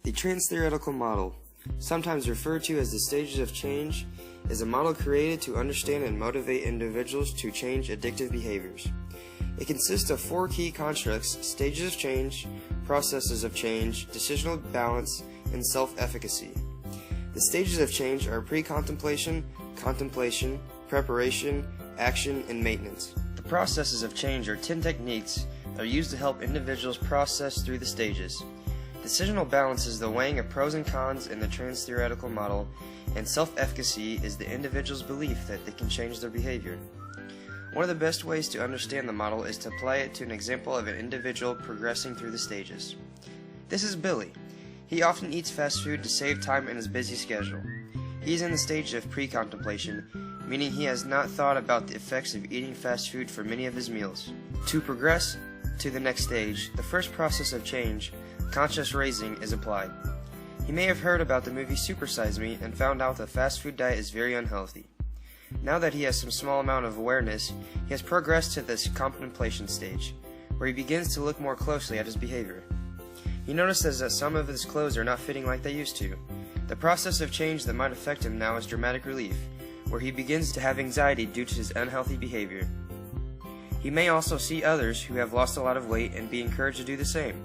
The Transtheoretical model, sometimes referred to as the stages of change, is a model created to understand and motivate individuals to change addictive behaviors. It consists of 4 key constructs: stages of change, processes of change, decisional balance, and self-efficacy. The stages of change are pre-contemplation, contemplation, preparation, action, and maintenance. The processes of change are 10 techniques that are used to help individuals process through the stages. Decisional balance is the weighing of pros and cons in the Transtheoretical model, and self-efficacy is the individual's belief that they can change their behavior. One of the best ways to understand the model is to apply it to an example of an individual progressing through the stages. This is Billy. He often eats fast food to save time in his busy schedule. He is in the stage of pre-contemplation, meaning he has not thought about the effects of eating fast food for many of his meals. To progress to the next stage, the first process of change, conscious raising, is applied. He may have heard about the movie Super Size Me and found out the fast food diet is very unhealthy. Now that he has some small amount of awareness, he has progressed to this contemplation stage, where he begins to look more closely at his behavior. He notices that some of his clothes are not fitting like they used to. The process of change that might affect him now is dramatic relief, where he begins to have anxiety due to his unhealthy behavior. He may also see others who have lost a lot of weight and be encouraged to do the same.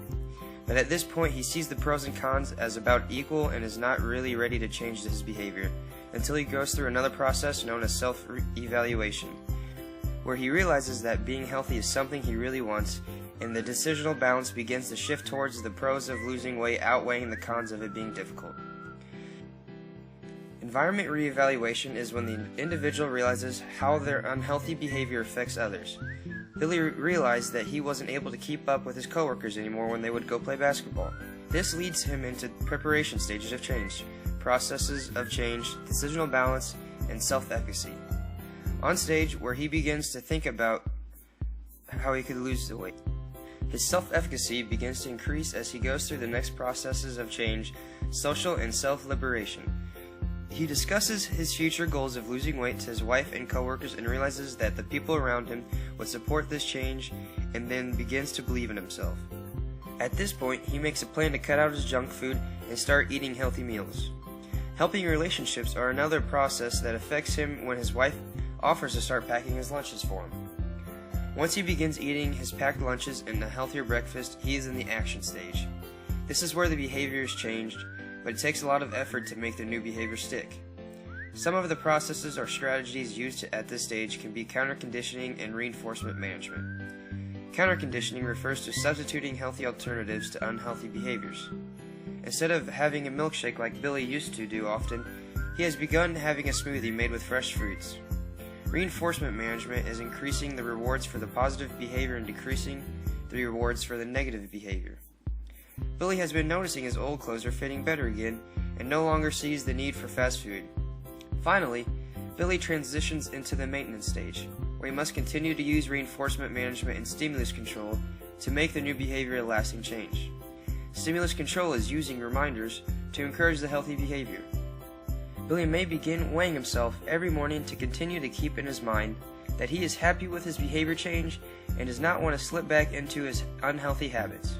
But at this point he sees the pros and cons as about equal and is not really ready to change his behavior until he goes through another process known as self-evaluation, where he realizes that being healthy is something he really wants, and the decisional balance begins to shift towards the pros of losing weight outweighing the cons of it being difficult. Environment reevaluation is when the individual realizes how their unhealthy behavior affects others. Billy realized that he wasn't able to keep up with his coworkers anymore when they would go play basketball. This leads him into preparation stages of change, processes of change, decisional balance, and self-efficacy. On stage, where he begins to think about how he could lose the weight. His self-efficacy begins to increase as he goes through the next processes of change, social and self-liberation. He discusses his future goals of losing weight to his wife and coworkers and realizes that the people around him would support this change, and then begins to believe in himself. At this point, he makes a plan to cut out his junk food and start eating healthy meals. Helping relationships are another process that affects him when his wife offers to start packing his lunches for him. Once he begins eating his packed lunches and a healthier breakfast, he is in the action stage. This is where the behavior is changed, but it takes a lot of effort to make the new behavior stick. Some of the processes or strategies used at this stage can be counter-conditioning and reinforcement management. Counter-conditioning refers to substituting healthy alternatives to unhealthy behaviors. Instead of having a milkshake like Billy used to do often, he has begun having a smoothie made with fresh fruits. Reinforcement management is increasing the rewards for the positive behavior and decreasing the rewards for the negative behavior. Billy has been noticing his old clothes are fitting better again and no longer sees the need for fast food. Finally, Billy transitions into the maintenance stage, where he must continue to use reinforcement management and stimulus control to make the new behavior a lasting change. Stimulus control is using reminders to encourage the healthy behavior. Billy may begin weighing himself every morning to continue to keep in his mind that he is happy with his behavior change and does not want to slip back into his unhealthy habits.